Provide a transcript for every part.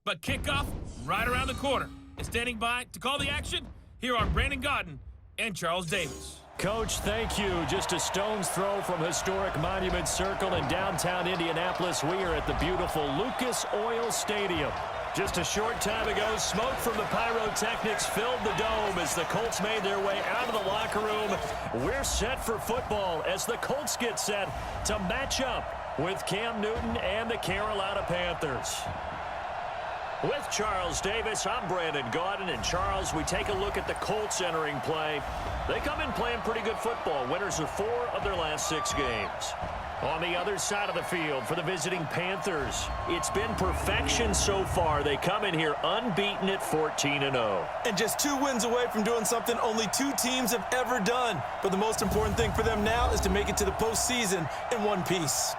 But kickoff right around the corner. And standing by to call the action, here are Brandon Godden and Charles Davis. Coach, thank you. Just a stone's throw from historic Monument Circle in downtown Indianapolis. We are at the beautiful Lucas Oil Stadium. Just a short time ago, smoke from the pyrotechnics filled the dome as the Colts made their way out of the locker room. We're set for football as the Colts get set to match up with Cam Newton and the Carolina Panthers. With Charles Davis, I'm Brandon Godden. And Charles, we take a look at the Colts entering play. They come in playing pretty good football. Winners of 4 of their last 6 games. On the other side of the field for the visiting Panthers, it's been perfection so far. They come in here unbeaten at 14-0. And just 2 wins away from doing something only 2 teams have ever done. But the most important thing for them now is to make it to the postseason in one piece.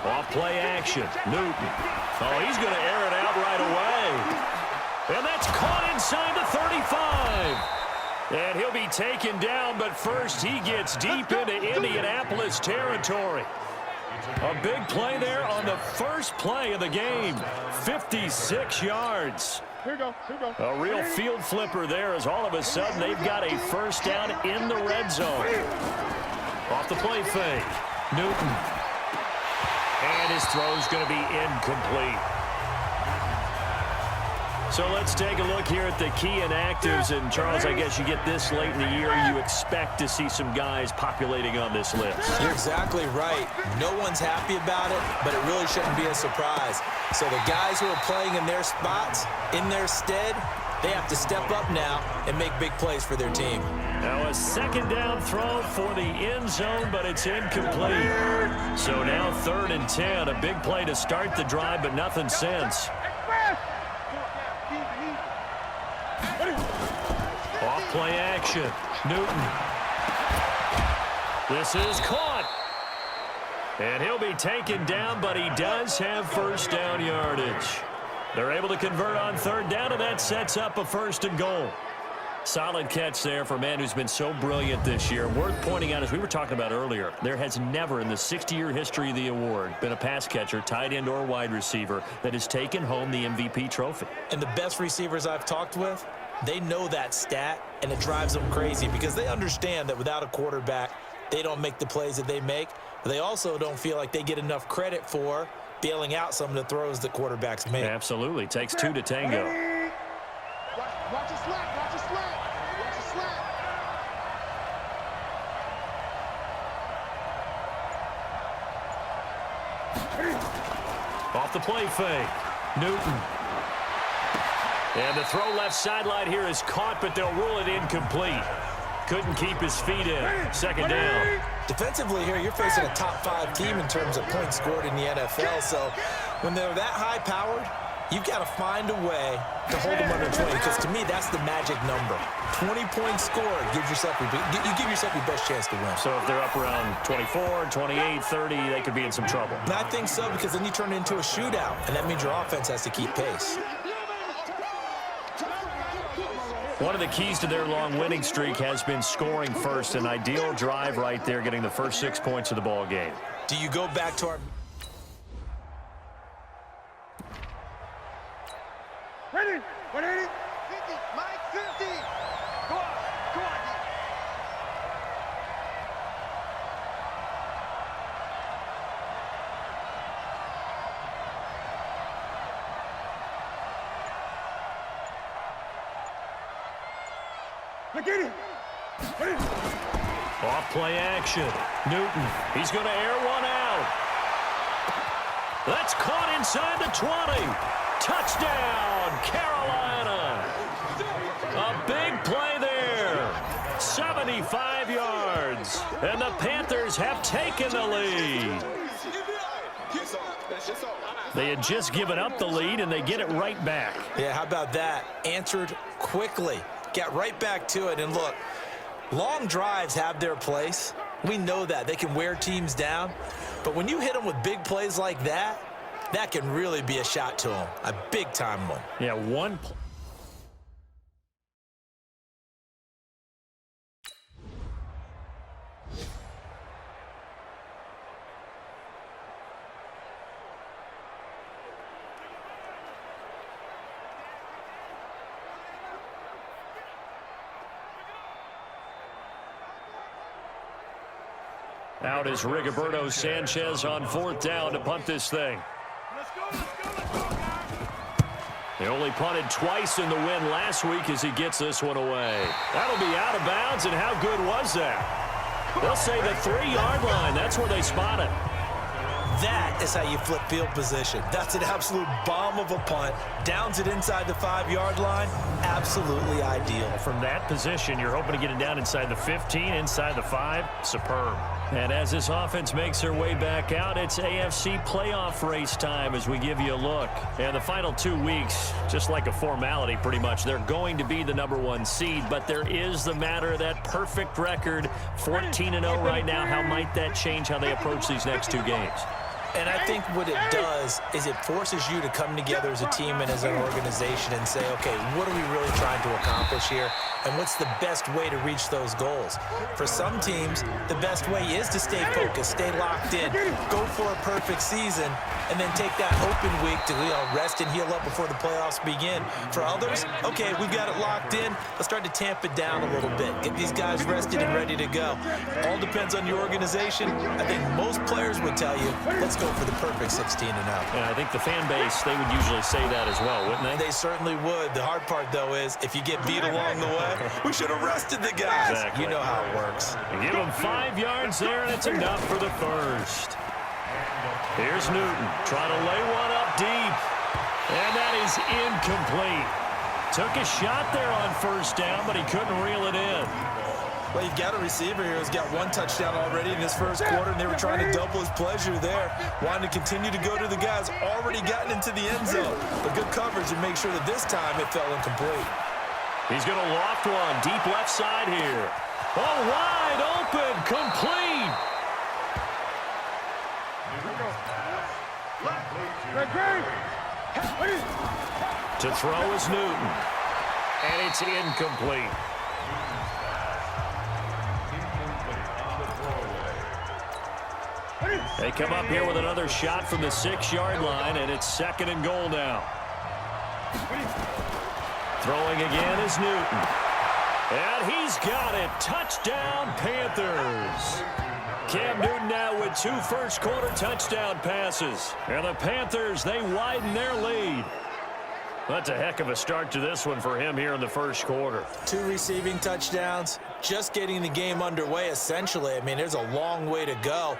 Off play action, Newton. Oh, he's going to air it out right away. And that's caught inside the 35. And he'll be taken down, but first he gets deep into Indianapolis territory. A big play there on the first play of the game. 56 yards. Here we go. A real field flipper there as all of a sudden they've got a first down in the red zone. Off the play fake, Newton. And his throw's going to be incomplete. So let's take a look here at the key inactives. And, Charles, I guess you get this late in the year, you expect to see some guys populating on this list. You're exactly right. No one's happy about it, but it really shouldn't be a surprise. So the guys who are playing in their spots, in their stead, they have to step up now and make big plays for their team. Now a second down throw for the end zone, but it's incomplete. So now 3rd and 10, a big play to start the drive, but nothing since. Off play action, Newton. This is caught. And he'll be taken down, but he does have first down yardage. They're able to convert on 3rd down, and that sets up a 1st and goal. Solid catch there for a man who's been so brilliant this year. Worth pointing out, as we were talking about earlier, there has never in the 60-year history of the award been a pass catcher, tight end, or wide receiver that has taken home the MVP trophy. And the best receivers I've talked with, they know that stat, and it drives them crazy because they understand that without a quarterback, they don't make the plays that they make. But they also don't feel like they get enough credit for bailing out some of the throws the quarterbacks make. Absolutely. Takes 2 to tango. Watch your slack. Watch your slack. Watch your slack. Off the play fake, Newton. And the throw left sideline here is caught, but they'll rule it incomplete. Couldn't keep his feet in. 2nd down. Defensively here, you're facing a top 5 team in terms of points scored in the NFL. So when they're that high-powered, you've got to find a way to hold them under 20, because to me, that's the magic number. 20 points scored, you give yourself your best chance to win. So if they're up around 24, 28, 30, they could be in some trouble. And I think so, because then you turn it into a shootout, and that means your offense has to keep pace. One of the keys to their long winning streak has been scoring first. An ideal drive right there, getting the first 6 points of the ball game. Do you go back to our... Ready? 180. 50. Mike, 50. Go on. Go on. Look at it. Ready? Off play action. Newton, he's going to air one out. That's caught inside the 20. Touchdown, Carolina. A big play there. 75 yards. And the Panthers have taken the lead. They had just given up the lead, and they get it right back. Yeah, how about that? Answered quickly. Get right back to it. And look, long drives have their place. We know that. They can wear teams down. But when you hit them with big plays like that, that can really be a shot to them. A big-time one. Yeah, one play. Out is Rigoberto Sanchez on 4th down to punt this thing. They only punted twice in the win last week as he gets this one away. That'll be out of bounds, and how good was that? They'll say the 3-yard line. That's where they spot it. That is how you flip field position. That's an absolute bomb of a punt. Downs it inside the 5-yard line. Absolutely ideal. From that position, you're hoping to get it down inside the 15, inside the 5. Superb. And as this offense makes their way back out, it's AFC playoff race time as we give you a look. And the final 2 weeks, just like a formality pretty much, they're going to be the #1 seed, but there is the matter of that perfect record, 14-0 right now. How might that change how they approach these next 2 games? And I think what it does is it forces you to come together as a team and as an organization and say, okay, what are we really trying to accomplish here? And what's the best way to reach those goals? For some teams, the best way is to stay focused, stay locked in, go for a perfect season, and then take that open week to rest and heal up before the playoffs begin. For others, okay, we've got it locked in. Let's start to tamp it down a little bit. Get these guys rested and ready to go. All depends on your organization. I think most players would tell you, let's go for the perfect 16-0. And I think the fan base, they would usually say that as well, wouldn't they? They certainly would. The hard part, though, is if you get beat along the way, we should have rested the guys. Exactly. You know how it works. Give them 5 yards there, and it's enough for the first. Here's Newton trying to lay one up deep, and that is incomplete. Took a shot there on 1st down, but he couldn't reel it in. Well, you've got a receiver here who's got 1 touchdown already in this 1st quarter, and they were trying to double his pleasure there. Wanting to continue to go to the guys already gotten into the end zone. But good coverage and make sure that this time it fell incomplete. He's going to loft one deep left side here. Oh, wide open, complete. To throw is Newton, and it's incomplete. They come up here with another shot from the 6-yard line, and it's 2nd and goal now. Throwing again is Newton. And he's got it. Touchdown, Panthers. Cam Newton now with 2 first-quarter touchdown passes. And the Panthers, they widen their lead. That's a heck of a start to this one for him here in the 1st quarter. 2 receiving touchdowns, just getting the game underway, essentially. I mean, there's a long way to go.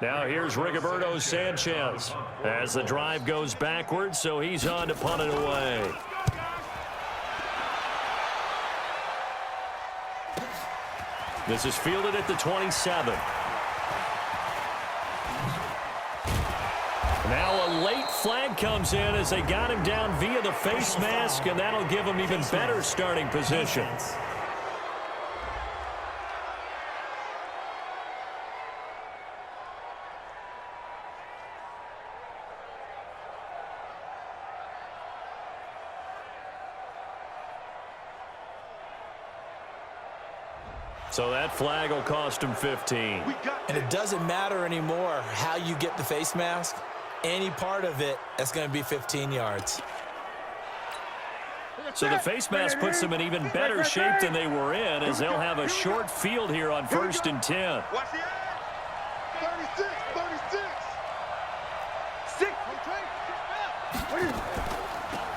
Now here's Rigoberto Sanchez as the drive goes backwards, so he's on to punt it away. This is fielded at the 27. Now a late flag comes in as they got him down via the face mask, and that'll give him even better starting position. So that flag will cost him 15. And it doesn't matter anymore how you get the face mask. Any part of it, that's going to be 15 yards. So the face mask puts them in even better shape than they were in, as they'll have a short field here on 1st and 10. Watch the 36, 36. 6.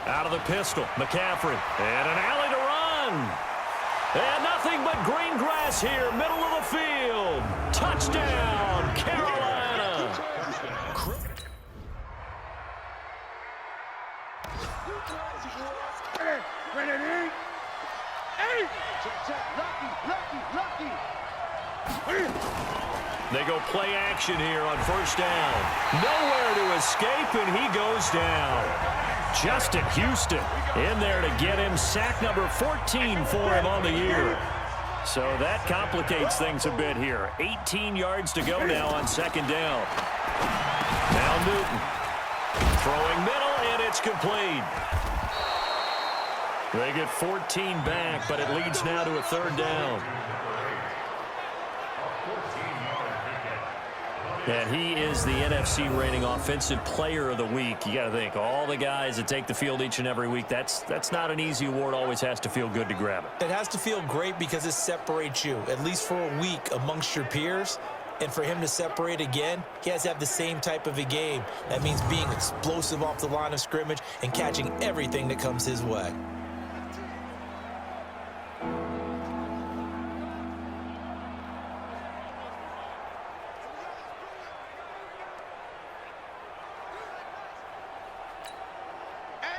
Out of the pistol, McCaffrey. And an alley to run. And nothing but green grass here, middle of the field. Touchdown, Carolina. They go play action here on 1st down. Nowhere to escape, and he goes down. Justin Houston in there to get him. Sack number 14 for him on the year. So that complicates things a bit here. 18 yards to go now on 2nd down. Now Newton throwing middle, and it's complete. They get 14 back, but it leads now to a 3rd down. And he is the NFC rating Offensive Player of the Week. You got to think, all the guys that take the field each and every week, that's not an easy award. Always has to feel good to grab it. It has to feel great because it separates you, at least for a week, amongst your peers. And for him to separate again, he has to have the same type of a game. That means being explosive off the line of scrimmage and catching everything that comes his way.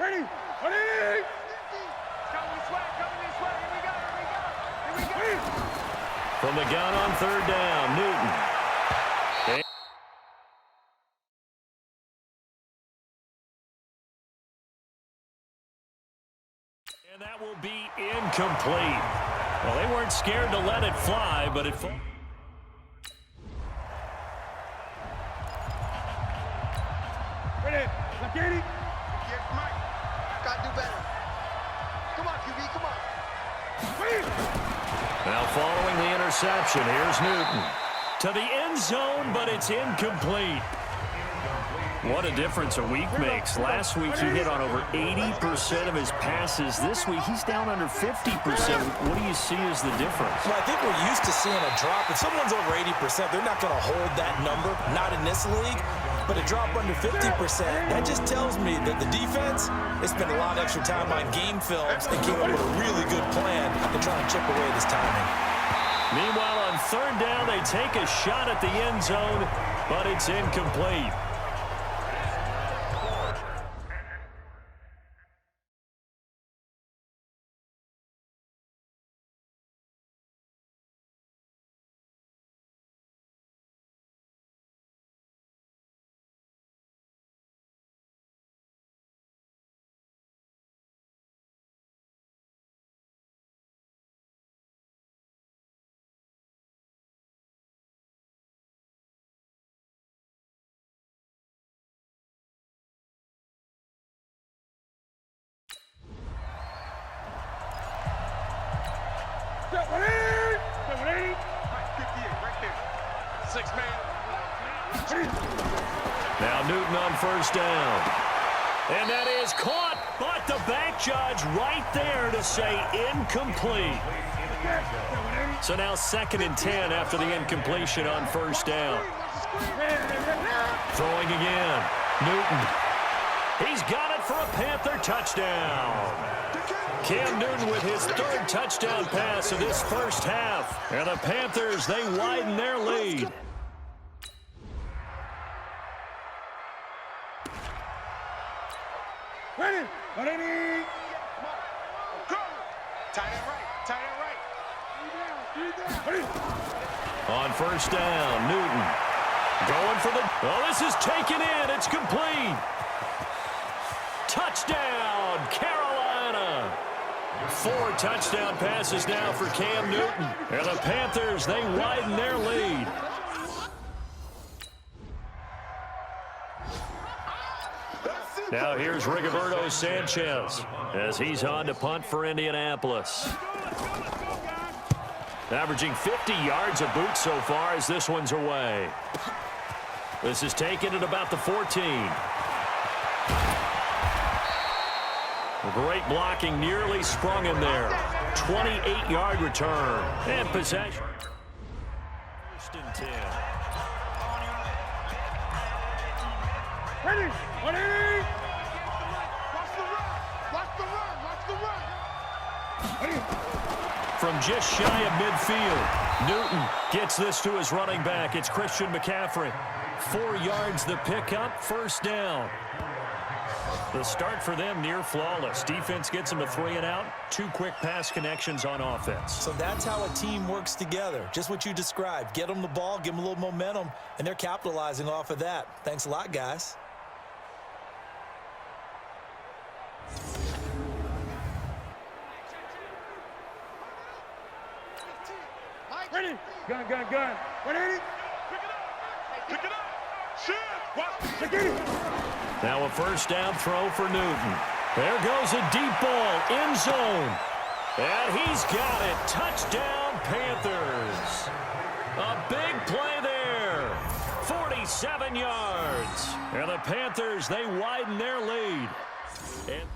Ready? Ready? Coming this way, here we go. From the gun on 3rd down, Newton. And that will be incomplete. Well, they weren't scared to let it fly, but it... Ready? Let's get it. Mike, gotta do better. Come on, QB, come on. Now following the interception, here's Newton to the end zone, but it's incomplete. What a difference a week makes. Last week he hit on over 80% of his passes. This week he's down under 50%. What do you see as the difference? Well, I think we're used to seeing a drop. If someone's over 80%, they're not going to hold that number, not in this league. But a drop under 50%, that just tells me that the defense has spent a lot of extra time on game films and came up with a really good plan to try and chip away this timing. Meanwhile, on 3rd down, they take a shot at the end zone, but it's incomplete. Now Newton on 1st down. And that is caught, but the back judge right there to say incomplete. So now 2nd and 10 after the incompletion on 1st down. Throwing again. Newton. He's got it for a Panther touchdown. Cam Newton with his 3rd touchdown pass of this first half. And the Panthers, they widen their lead. Ready? Ready? Go! Tight end right. Tight end right. On 1st down, Newton going for the... Oh, this is taken in. It's complete. Touchdown, Carolina. 4 touchdown passes now for Cam Newton. And the Panthers, they widen their lead. Now here's Rigoberto Sanchez as he's on to punt for Indianapolis. Averaging 50 yards a boot so far as this one's away. This is taken at about the 14. Great blocking, nearly sprung him there. 28-yard return and possession. First and 10. Ready, ready. Watch the run, watch the run, watch the run. Ready. From just shy of midfield, Newton gets this to his running back. It's Christian McCaffrey. 4 yards the pickup, first down. The start for them near flawless. Defense gets them to 3 and out. 2 quick pass connections on offense. So that's how a team works together. Just what you described. Get them the ball, give them a little momentum, and they're capitalizing off of that. Thanks a lot, guys. Ready. Gun. Ready. Pick it up. Shoot. Now a first down throw for Newton. There goes a deep ball, end zone. And he's got it. Touchdown, Panthers. A big play there. 47 yards. And the Panthers, they widen their lead. And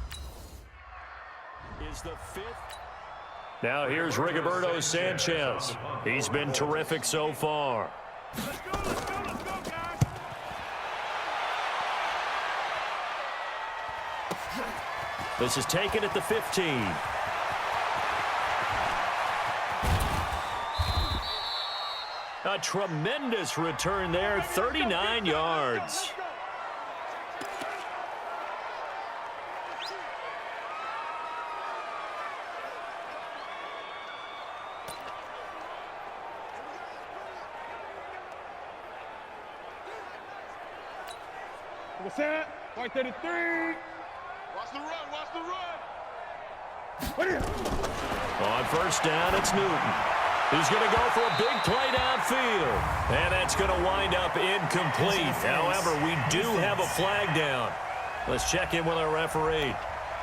is the 5th. Now here's Rigoberto Sanchez. He's been terrific so far. Let's go, guys. This is taken at the 15. A tremendous return there, 39 yards. What's that? 533. Watch the run. What is it? On first down, it's Newton. He's going to go for a big play downfield. And that's going to wind up incomplete. However, we do have a flag down. Let's check in with our referee.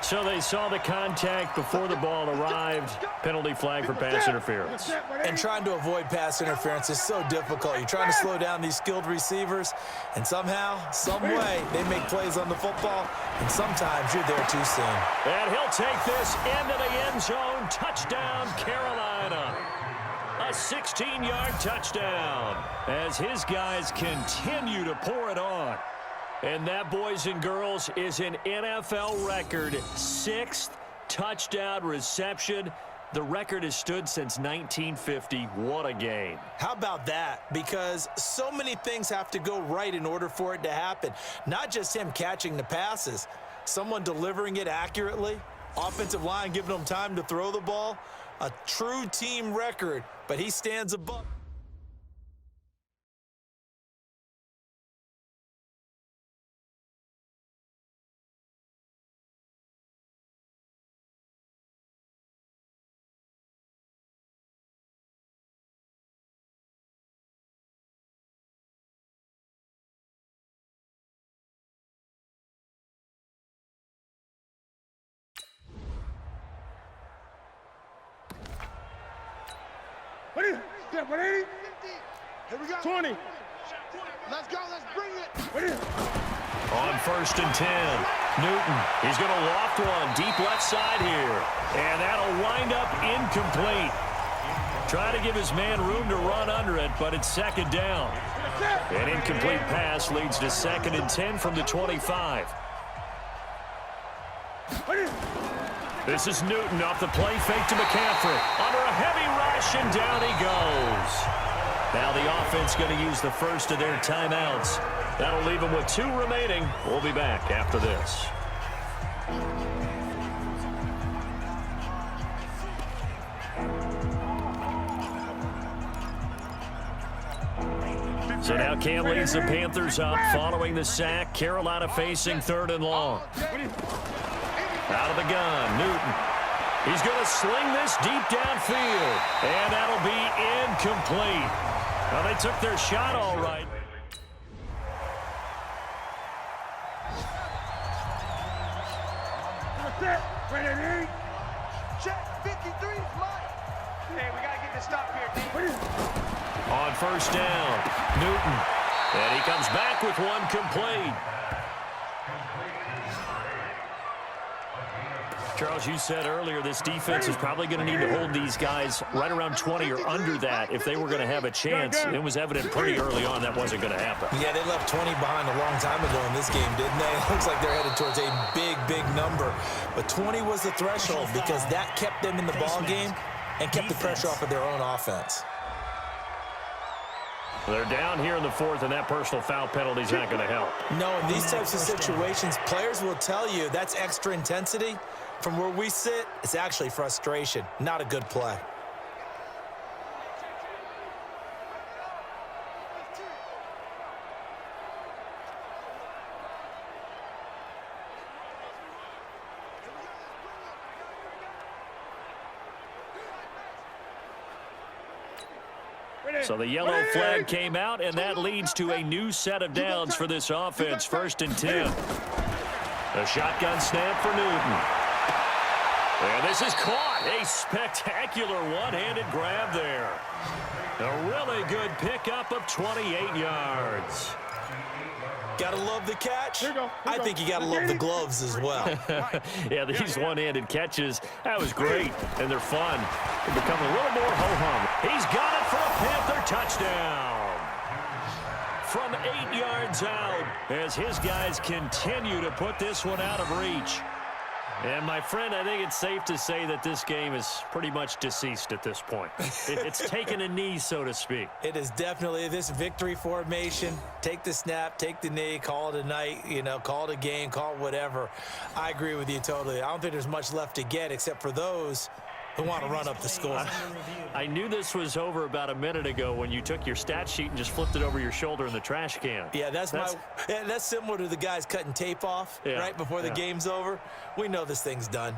So they saw the contact before the ball arrived. Penalty flag for pass interference. And trying to avoid pass interference is so difficult. You're trying to slow down these skilled receivers, and somehow, some way, they make plays on the football, and sometimes you're there too soon. And he'll take this into the end zone. Touchdown, Carolina. A 16-yard touchdown as his guys continue to pour it on. And that, boys and girls, is an NFL record 6th touchdown reception. The record has stood since 1950. What a game. How about that? Because so many things have to go right in order for it to happen. Not just him catching the passes, someone delivering it accurately, offensive line giving him time to throw the ball. A true team record, but he stands above. What is it? Step 180. Here we go. 20. Let's go. Let's bring it. What is it? On first and 10, Newton. He's going to loft one deep left side here. And that'll wind up incomplete. Try to give his man room to run under it, but it's second down. An incomplete pass leads to 2nd and 10 from the 25. What is it? This is Newton off the play fake to McCaffrey. Under a heavy rush, and down he goes. Now the offense going to use the first of their timeouts. That'll leave them with 2 remaining. We'll be back after this. So now Cam leads the Panthers up following the sack. Carolina facing 3rd and long. Out of the gun, Newton. He's going to sling this deep downfield, and that'll be incomplete. Well, they took their shot all right. Ready? Check. 53 is mine. Hey, we got to get this stop here, D. On first down, Newton. And he comes back with one complete. Charles, you said earlier this defense is probably going to need to hold these guys right around 20 or under that if they were going to have a chance. It was evident pretty early on that wasn't going to happen. Yeah, they left 20 behind a long time ago in this game, didn't they? It looks like they're headed towards a big, big number. But 20 was the threshold because that kept them in the ball game and kept the pressure off of their own offense. They're down here in the fourth, and that personal foul penalty is not going to help. No, in these types of situations, players will tell you that's extra intensity. From where we sit, it's actually frustration, not a good play. So the yellow flag came out, and that leads to a new set of downs for this offense. 1st and 10. A shotgun snap for Newton. And this is caught. A spectacular one-handed grab there. A really good pickup of 28 yards. Gotta love the catch. I think you gotta love the gloves as well. Yeah, these one-handed catches, that was great, and they're fun. They become a little more ho-hum. He's got it for a Panther touchdown. From 8 yards out, as his guys continue to put this one out of reach. And, my friend, I think it's safe to say that this game is pretty much deceased at this point. It's taken a knee, so to speak. It is definitely this victory formation. Take the snap, take the knee, call it a night, call it a game, call it whatever. I agree with you totally. I don't think there's much left to get except for those who want to run up the score. I knew this was over about a minute ago when you took your stat sheet and just flipped it over your shoulder in the trash can. Yeah, that's similar to the guys cutting tape off right before the game's over. We know this thing's done.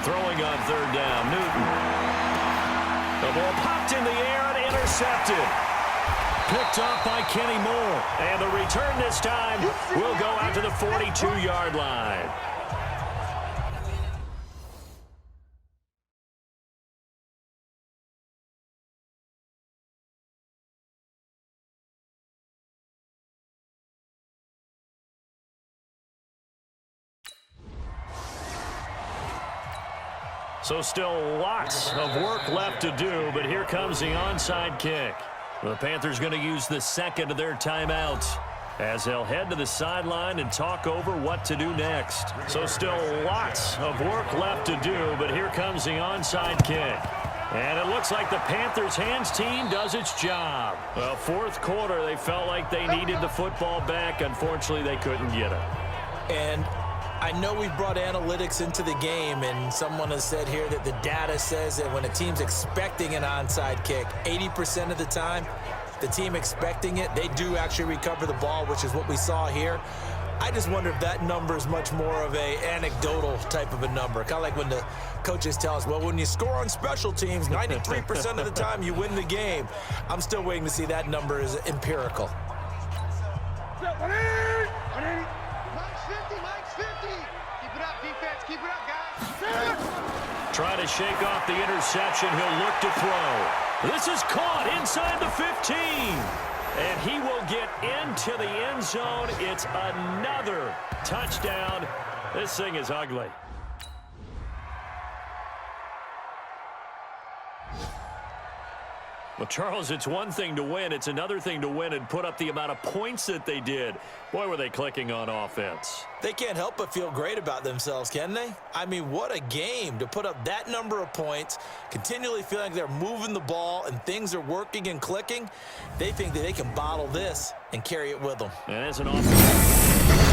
Throwing on 3rd down, Newton. The ball popped in the air and intercepted. Picked off by Kenny Moore. And the return this time will go out to the 42-yard line. So still lots of work left to do, but here comes the onside kick. The Panthers going to use the second of their timeouts as they'll head to the sideline and talk over what to do next. So still lots of work left to do, but here comes the onside kick. And it looks like the Panthers' hands team does its job. Well, 4th quarter, they felt like they needed the football back. Unfortunately, they couldn't get it. And I know we've brought analytics into the game, and someone has said here that the data says that when a team's expecting an onside kick, 80% of the time, the team expecting it, they do actually recover the ball, which is what we saw here. I just wonder if that number is much more of a anecdotal type of a number. Kind of like when the coaches tell us, well, when you score on special teams, 93% of the time you win the game. I'm still waiting to see that number is empirical. Trying to shake off the interception. He'll look to throw. This is caught inside the 15. And he will get into the end zone. It's another touchdown. This thing is ugly. Well, Charles, it's one thing to win. It's another thing to win and put up the amount of points that they did. Boy, were they clicking on offense. They can't help but feel great about themselves, can they? I mean, what a game to put up that number of points, continually feeling like they're moving the ball and things are working and clicking. They think that they can bottle this and carry it with them. And it's an offense.